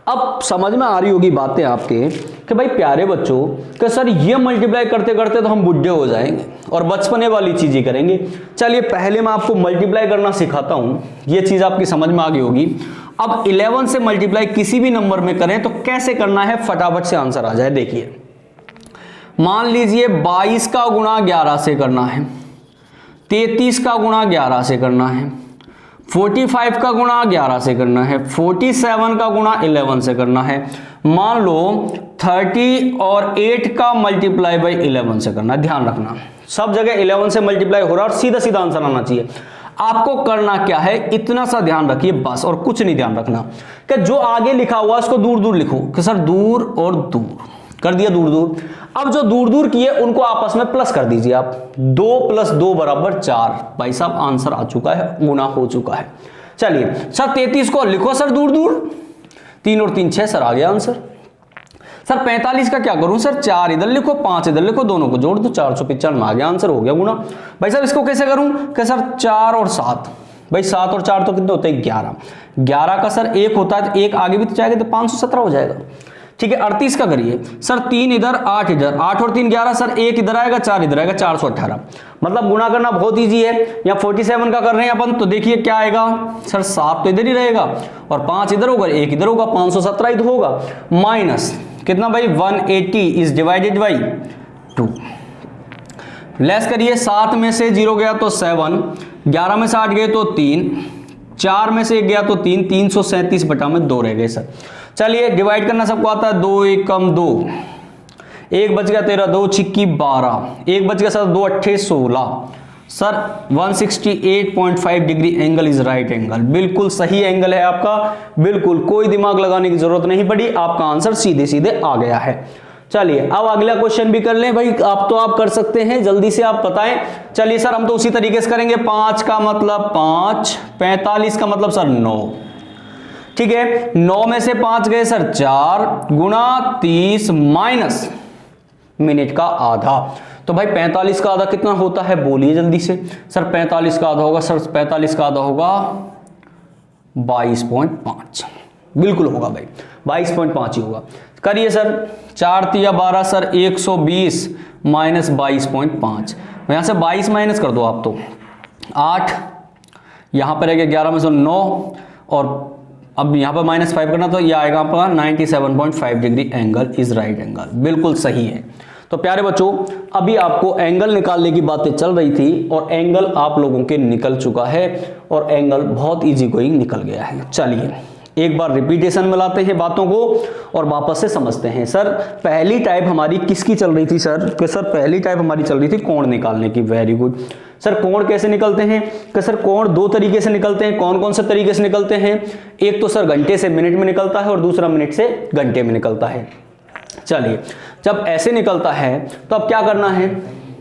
अब समझ में आ रही होगी बातें आपके कि भाई प्यारे बच्चों कि सर ये मल्टीप्लाई करते करते तो हम बुढ़े हो जाएंगे और बचपने वाली चीजें करेंगे। चलिए पहले मैं आपको मल्टीप्लाई करना सिखाता हूं, ये चीज आपकी समझ में आ गई होगी। अब 11 से मल्टीप्लाई किसी भी नंबर में करें तो कैसे करना है, फटाफट से आंसर आ जाए। देखिए मान लीजिए 22 का गुणा 11 से करना है, 33 का गुणा 11 से करना है, 45 का गुणा 11 से करना है, 47 का गुणा 11 से करना है। मान लो 30 और 8 का मल्टीप्लाई बाई 11 से करना है। ध्यान रखना सब जगह 11 से मल्टीप्लाई हो रहा है और सीधा सीधा आंसर आना चाहिए। आपको करना क्या है, इतना सा ध्यान रखिए बस, और कुछ नहीं ध्यान रखना कि जो आगे लिखा हुआ उसको दूर दूर लिखो कि सर दूर और दूर कर दिया, दूर दूर। अब जो दूर दूर किए उनको आपस में प्लस कर दीजिए आप, 2 + 2 = 4। भाई साहब आंसर आ चुका है, गुना हो चुका है। चलिए सर 33 को लिखो सर दूर दूर, 3 और 3 6, सर आ गया आंसर। सर 45 का क्या करूं, सर 4 इधर लिखो 5 इधर लिखो, दोनों को जोड़ दो, 495 में आ गया आंसर, हो गया गुना। भाई साहब इसको कैसे करूं कि सर 4 और 7, भाई 7 और 4 तो कितने होते हैं, 11। 11 का सर 1 होता है तो 1 आगे भी तो जाएगा तो 517 हो जाएगा। ठीक है, 38 का करिए सर, 3 इधर 8 इधर, 8 और 3 11, सर 1 इधर आएगा 4 इधर आएगा, 418। मतलब गुणा करना बहुत इजी है। या 47 का कर रहे हैं अपन तो देखिए क्या आएगा, सर 7 तो इधर ही रहेगा और 5 इधर होगा, 1 इधर होगा, 517 ही तो होगा। माइनस कितना भाई 180 इज डिवाइडेड बाई 2। लेस करिए, 7 में से 0 गया तो 7, 11 में से 8 गए तो 3, 4 में से 1 गया तो 3, 337 बटा में 2 रह गए सर। चलिए डिवाइड करना सबको आता है, 2 1 कम 2, 1 बच गया 13, 2 छिक्की 12, 1 बच गया sir 2 8 16। Sir 168.5 degree angle is right angle, बिल्कुल सही एंगल है आपका, बिल्कुल कोई दिमाग लगाने की जरूरत नहीं पड़ी, आपका आंसर सीधे सीधे आ गया है। चलिए अब अगला क्वेश्चन भी कर लें भाई, आप कर सकते हैं, जल्दी से आप बताएं। चलिए सर हम तो उसी तरीके से करेंगे, 5 का मतलब 5, 45 का मतलब सर 9। ठीक है, 9 में से 5 गए सर 4 गुणा 30 माइनस मिनट का आधा। तो भाई 45 का आधा कितना होता है, बोलिए जल्दी से। सर 45 का आधा होगा, सर 45 का आधा होगा 22.5, बिल्कुल होगा भाई 22.5 ही होगा। करिए सर, 4 तिया 12, सर 120 माइनस 22.5, यहां से 22 माइनस कर दो आप तो 8, यहां पर रहेगा 11 में से 9, और अब यहां पर -5 करना तो ये आएगा आपका 97.5 degree angle is right angle, बिल्कुल सही है। तो प्यारे बच्चों, अभी आपको एंगल निकालने की बातें चल रही थी और एंगल आप लोगों के निकल चुका है और एंगल बहुत इजी गोइंग निकल गया है। चलिए एक बार रिपीटेशन में लाते हैं बातों को और वापस से समझते हैं। सर पहली टाइप हमारी किसकी चल रही थी सर? कि सर पहली टाइप हमारी चल रही थी कोण निकालने की। Very good. सर कोण कैसे निकलते हैं? कि सर कोण दो तरीके से निकलते हैं। कौन कौन से तरीके से निकलते हैं? एक तो सर घंटे से मिनट में निकलता है और दूसरा मिनट से घंटे में निकलता है। चलिए जब ऐसे निकलता है तो अब क्या करना है?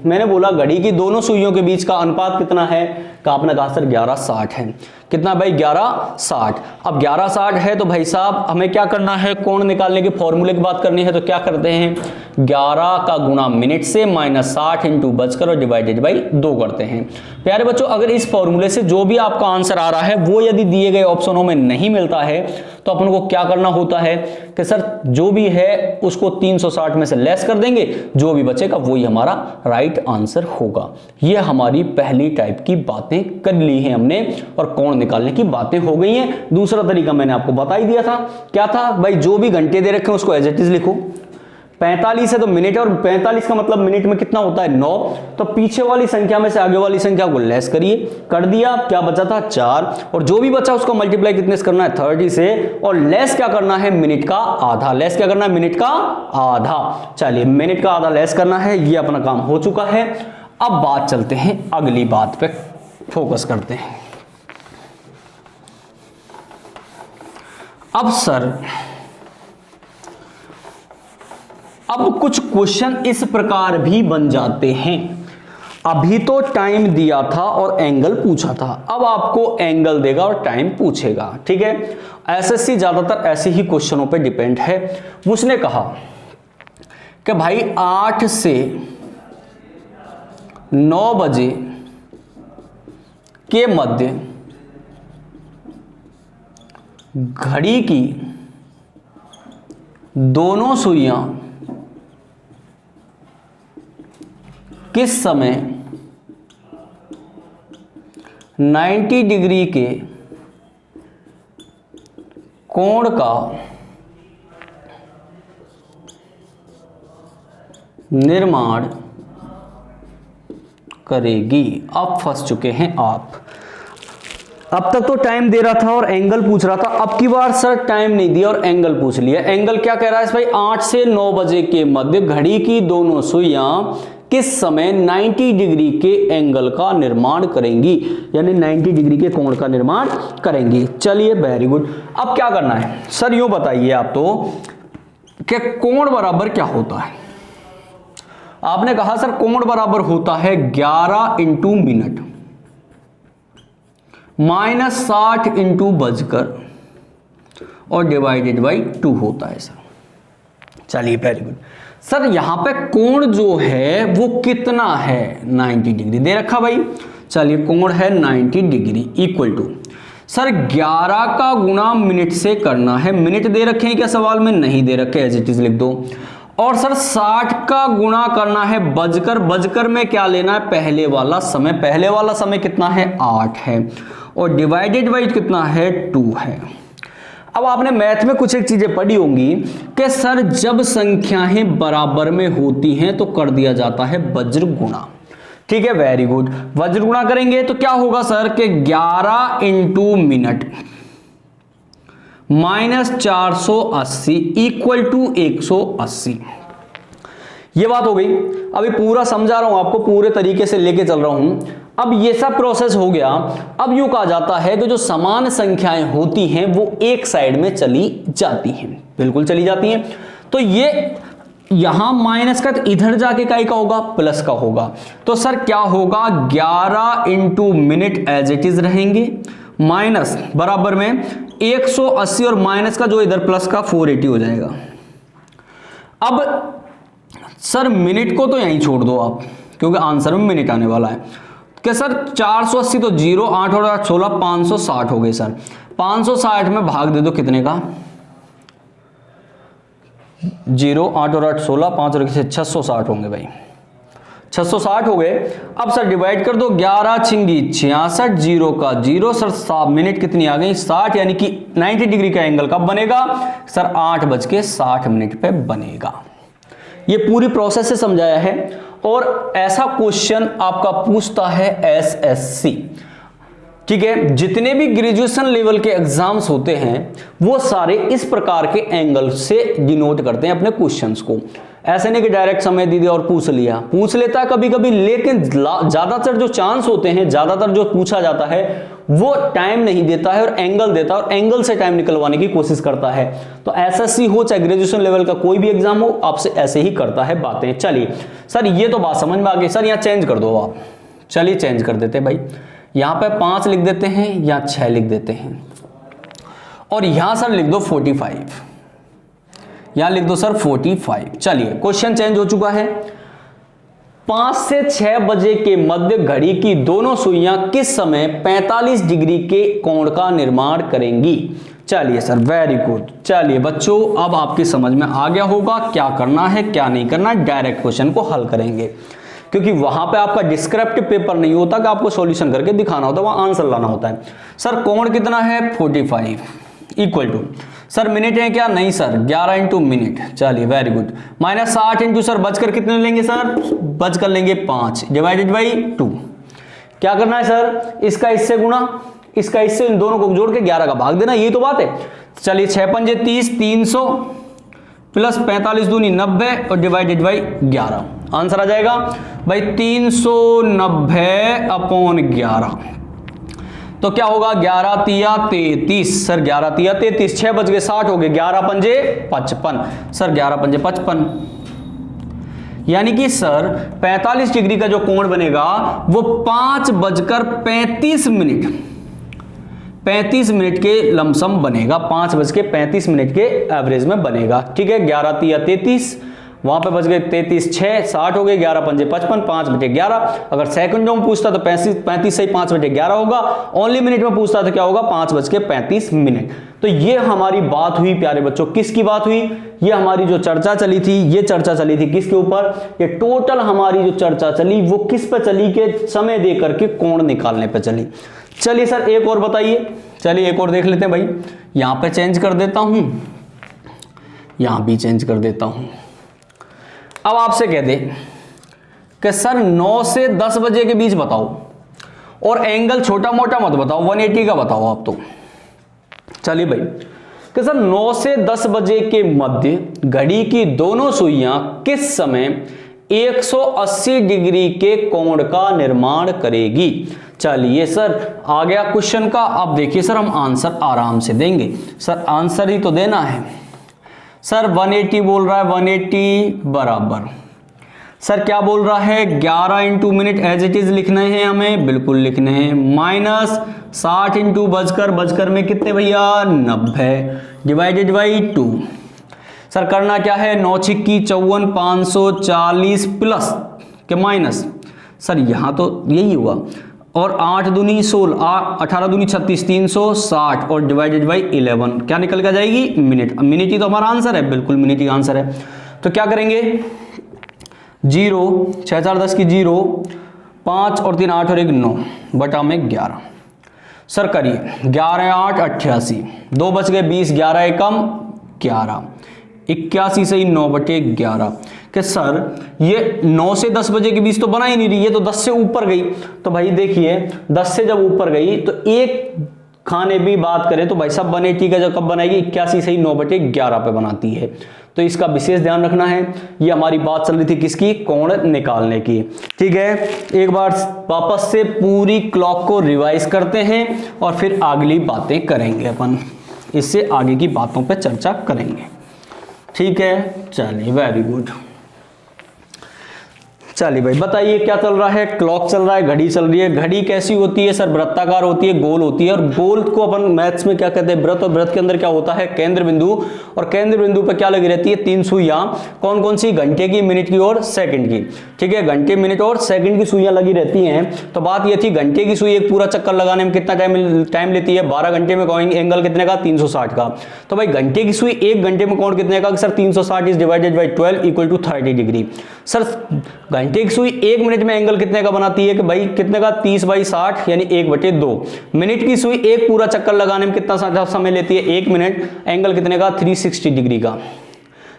मैंने बोला घड़ी की दोनों सुइयों के बीच का अनुपात कितना है? का आपने कहा सर 11:60 है। कितना भाई? 11:60। अब 11:60 है तो भाई साहब हमें क्या करना है? कोण निकालने के फॉर्मूले की बात करनी है तो क्या करते हैं? 11 का गुना मिनट से -60 इंटू बचकर और डिवाइडेड बाई 2 करते हैं। प्यारे बच्चों, अगर इस फॉर्मूले से जो भी आपका आंसर आ रहा है वो यदि दिए गए ऑप्शनों में नहीं मिलता है तो अपन को क्या करना होता है कि सर जो भी है उसको 360 में से लेस कर देंगे, जो भी बचेगा वही हमारा राइट आंसर होगा। ये हमारी पहली टाइप की बातें कर ली हैं हमने और कोण निकालने की बातें हो गई हैं। दूसरा तरीका मैंने आपको बता ही दिया था, क्या था भाई? जो भी घंटे दे रखे हैं उसको एज इट इज लिखो। 45 है तो मिनट है और 45 का मतलब मिनट में कितना होता है? 9। तो पीछे वाली संख्या में से आगे वाली संख्या को लेस करिए, कर दिया। क्या बचा था? 4, और जो भी बचा उसको मल्टीप्लाई कितने से करना है? 30 से, और लेस क्या करना है? मिनट का आधा। लेस क्या करना है? मिनट का आधा। चलिए मिनट का आधा लेस करना है, ये अपना काम हो चुका है। अब बात चलते हैं अगली बात पे फोकस करते हैं। अब सर अब कुछ क्वेश्चन इस प्रकार भी बन जाते हैं। अभी तो टाइम दिया था और एंगल पूछा था, अब आपको एंगल देगा और टाइम पूछेगा, ठीक है। एसएससी ज्यादातर ऐसे ही क्वेश्चनों पे डिपेंड है। उसने कहा कि भाई 8 से 9 बजे के मध्य घड़ी की दोनों सुइयां किस समय 90 डिग्री के कोण का निर्माण करेगी। अब फंस चुके हैं आप। अब तक तो टाइम दे रहा था और एंगल पूछ रहा था, अब की बार सर टाइम नहीं दिया और एंगल पूछ लिया। एंगल क्या कह रहा है भाई? 8 से 9 बजे के मध्य घड़ी की दोनों सुइयां किस समय 90 डिग्री के एंगल का निर्माण करेंगी, यानी 90 डिग्री के कोण का निर्माण करेंगी। चलिए वेरी गुड। अब क्या करना है सर? यूं बताइए आप तो कि कोण बराबर क्या होता है? आपने कहा सर कोण बराबर होता है 11 इंटू मिनट -60 इंटू बजकर और डिवाइडेड बाई 2 होता है सर। चलिए वेरी गुड। सर यहां पे कोण जो है वो कितना है? 90 डिग्री दे रखा भाई। चलिए कोण है 90 डिग्री इक्वल टू सर 11 का गुणा मिनट से करना है। मिनट दे रखे हैं क्या सवाल में? नहीं दे रखे, एज इट इज लिख दो। और सर 60 का गुणा करना है बजकर। बजकर में क्या लेना है? पहले वाला समय। पहले वाला समय कितना है? 8 है, और डिवाइडेड बाई कितना है? 2 है। अब आपने मैथ में कुछ एक चीजें पढ़ी होंगी कि सर जब संख्याएं बराबर में होती हैं तो कर दिया जाता है वज्र गुणा, ठीक है। Very good. वज्र गुणा करेंगे तो क्या होगा सर कि 11 इंटू मिनट -480 इक्वल टू 180। ये बात हो गई। अभी पूरा समझा रहा हूं आपको, पूरे तरीके से लेके चल रहा हूं। अब ये सब प्रोसेस हो गया। अब यूं कहा जाता है कि जो समान संख्याएं होती हैं वो एक साइड में चली जाती हैं, बिल्कुल चली जाती हैं। तो ये यहां माइनस का, तो इधर जाके काय का होगा? प्लस का होगा। तो सर क्या होगा? 11 into minute as it is रहेंगे, माइनस बराबर में 180 और माइनस का जो इधर प्लस का 480 हो जाएगा। अब सर मिनट को तो यहीं छोड़ दो आप, क्योंकि आंसर में मिनट आने वाला है। कि सर 480 तो 0, 8 और 8 16, 560 हो गए सर। 560 में भाग दे दो कितने का, 0, 8 और 8 16, 5 और 660 होंगे भाई, 660 हो गए। अब सर डिवाइड कर दो, 11 छिंगी 66, 0 का 0 सर। 7 मिनट कितनी आ गई 60, यानी कि 90 डिग्री का एंगल कब बनेगा सर 8:60 पे बनेगा। ये पूरी प्रोसेस से समझाया है। और ऐसा क्वेश्चन आपका पूछता है एसएससी, ठीक है। जितने भी ग्रेजुएशन लेवल के एग्जाम्स होते हैं वो सारे इस प्रकार के एंगल से डिनोट करते हैं अपने क्वेश्चंस को। ऐसे नहीं कि डायरेक्ट समय दे दिया और पूछ लेता है कभी कभी, लेकिन ज्यादातर जो चांस होते हैं, ज्यादातर जो पूछा जाता है वो टाइम नहीं देता है और एंगल देता है, और एंगल से टाइम निकलवाने की कोशिश करता है। तो एसएससी हो चाहे ग्रेजुएशन लेवल का कोई भी एग्जाम हो, आपसे ऐसे ही करता है बातें। चलिए सर ये तो बात समझ में आ गई। सर यहाँ चेंज कर दो आप, चलिए चेंज कर देते भाई, यहाँ पे 5 लिख देते हैं या 6 लिख देते हैं, और यहां सर लिख दो 45, यहां लिख दो सर 45। चलिए क्वेश्चन चेंज हो चुका है। 5 से 6 बजे के मध्य घड़ी की दोनों सुइयां किस समय 45 डिग्री के कोण का निर्माण करेंगी। चलिए सर वेरी गुड। चलिए बच्चों अब आपकी समझ में आ गया होगा क्या करना है क्या नहीं करना है। डायरेक्ट क्वेश्चन को हल करेंगे, क्योंकि वहां पे आपका डिस्क्रिप्टिव पेपर नहीं होता कि आपको सॉल्यूशन करके दिखाना होता है, वहां आंसर लाना होता है। सर कोण कितना है 45 इक्वल टू सर मिनट है क्या, नहीं सर 11 इंटू मिनट। चलिए वेरी गुड। -60 इंटू सर बचकर कितने लेंगे सर, बचकर लेंगे 5 डिवाइडेड बाई 2। क्या करना है सर, इसका इससे गुणा, इसका इससे, इन दोनों को जोड़ के 11 का भाग देना, यही तो बात है। चलिए 6 पंजे 30, 300 प्लस 45 दूनी 90 और डिवाइडेड बाई 11। आंसर आ जाएगा भाई 390 अपॉन 11। तो क्या होगा 11 तिया 33 सर, 11 तिया 33, 6 बज गए 60 हो गए, 11 पंजे 55 सर, 11 पंजे 55। यानी कि सर 45 डिग्री का जो कोण बनेगा वो 5:35 मिनट के लमसम बनेगा, 5:35 के एवरेज में बनेगा। ठीक है, 11 तिया 33, वहां पे बच गए 33, 6 60 हो गए, 11 पंजे 55, 5/11। अगर सेकंडों में पूछता तो 35 से 5/11 होगा। ओनली मिनट में पूछता तो क्या होगा 5:35। तो ये हमारी बात हुई प्यारे बच्चों, किसकी बात हुई, ये हमारी जो चर्चा चली थी, ये चर्चा चली थी किसके ऊपर, ये टोटल हमारी जो चर्चा चली वो किस पे चली के समय दे करके कोण निकालने पे चली। चलिए सर एक और बताइए, चलिए एक और देख लेते हैं भाई। यहां पे चेंज कर देता हूं, यहां भी चेंज कर देता हूं। अब आपसे कह दे कि सर 9 से 10 बजे के बीच बताओ, और एंगल छोटा मोटा मत बताओ, 180 का बताओ आप तो। चलिए भाई कि सर 9 से 10 बजे के मध्य घड़ी की दोनों सुइयां किस समय 180 डिग्री के कोण का निर्माण करेगी। चलिए सर आ गया क्वेश्चन का। अब देखिए सर हम आंसर आराम से देंगे, सर आंसर ही तो देना है। सर 180 बोल रहा है, 180 बराबर सर क्या बोल रहा है 11 into minute as it is लिखने हैं हमें, बिल्कुल लिखने हैं, माइनस 60 इंटू बजकर में कितने भैया 90 डिवाइडेड बाई 2। सर करना क्या है 9 छिक्की 54 540 प्लस के माइनस, सर यहां तो यही हुआ, और 8 दूनी 16, 18 दूनी 36, 360 और डिवाइडेड बाई 11 क्या निकल कर जाएगी मिनट। मिनट ही तो हमारा आंसर है, बिल्कुल मिनट ही आंसर है। तो क्या करेंगे 0 6 4 10 की 0, 5 और 3 8 और 1 9 बटा में 11। सर करिए 11 8 88, 2 बच गए 20, 11 एकम 11, 81 से 9/11। कि सर ये 9 से 10 बजे के बीच तो बना ही नहीं रही, ये तो 10 से ऊपर गई। तो भाई देखिए 10 से जब ऊपर गई तो एक खाने भी बात करें तो भाई सब 180 का जब कब बनाएगी 81 से 9/11 पे बनाती है। तो इसका विशेष ध्यान रखना है। ये हमारी बात चल रही थी किसकी, कोण निकालने की। ठीक है, एक बार वापस से पूरी क्लॉक को रिवाइज करते हैं और फिर अगली बातें करेंगे अपन, इससे आगे की बातों पर चर्चा करेंगे। ठीक है, चलिए वेरी गुड। चलिए भाई बताइए क्या चल रहा है। क्लॉक चल रहा है, घड़ी चल रही है। घड़ी कैसी होती है सर? वृत्ताकार होती है, गोल होती है। और गोल को अपन मैथ्स में क्या कहते हैं? वृत्त। और वृत्त के अंदर क्या होता है? केंद्र बिंदु। और केंद्र बिंदु पर क्या लगी रहती है? 3 सुइयां। कौन कौन सी? घंटे की, मिनट की और सेकंड की। ठीक है, घंटे, मिनट और सेकंड की सुइयां लगी रहती हैं। तो बात यह थी, घंटे की सुई एक पूरा चक्कर लगाने में कितना टाइम लेती है? 12 घंटे में। एंगल कितने का? 360 का। तो भाई घंटे की सुई 1 घंटे में कोण कितने का? Sir 360 is divided by 12 equal to 30 degree. Sir घंटे की सुई 1 मिनट में एंगल कितने का बनाती है? कि भाई कितने का? 30/60 यानी 1/2। मिनट की सुई एक पूरा चक्कर लगाने में कितना समय लेती है? 1 मिनट। एंगल कितने का? 360 डिग्री का।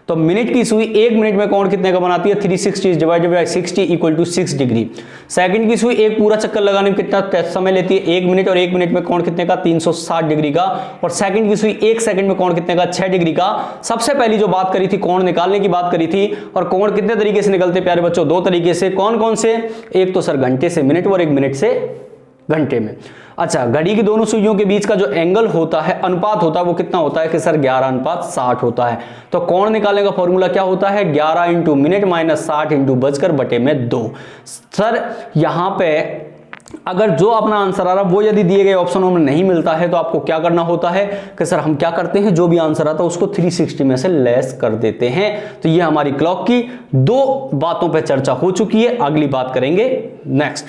तो मिनट की सुई 1 मिनट में कोण कितने का बनाती है? 360 divided by 60 equal to 6 degree. Second की सुई एक पूरा चक्कर लगाने में कितना समय लेती है? 1 मिनट। और 1 मिनट में कोण कितने का? 360 डिग्री का। और सेकंड की सुई 1 सेकंड में कोण कितने का? 6 डिग्री का। सबसे पहली जो बात करी थी, कोण निकालने की बात करी थी। और कोण कितने तरीके से निकलते प्यारे बच्चों? 2 तरीके से। कौन कौन से? एक तो सर घंटे से मिनट और एक मिनट से घंटे में। अच्छा, घड़ी की दोनों सुइयों के बीच का जो एंगल होता है, अनुपात होता है, वो कितना होता है? कि सर 11:60 होता है। तो कोण निकालने का फॉर्मूला क्या होता है? 11 इंटू मिनट माइनस 60 इंटू बजकर बटे में 2। सर यहां पे अगर जो अपना आंसर आ रहा है वो यदि दिए गए ऑप्शनों में नहीं मिलता है तो आपको क्या करना होता है? कि सर हम क्या करते हैं, जो भी आंसर आता है उसको 360 में से लेस कर देते हैं। तो ये हमारी क्लॉक की 2 बातों पर चर्चा हो चुकी है। अगली बात करेंगे नेक्स्ट।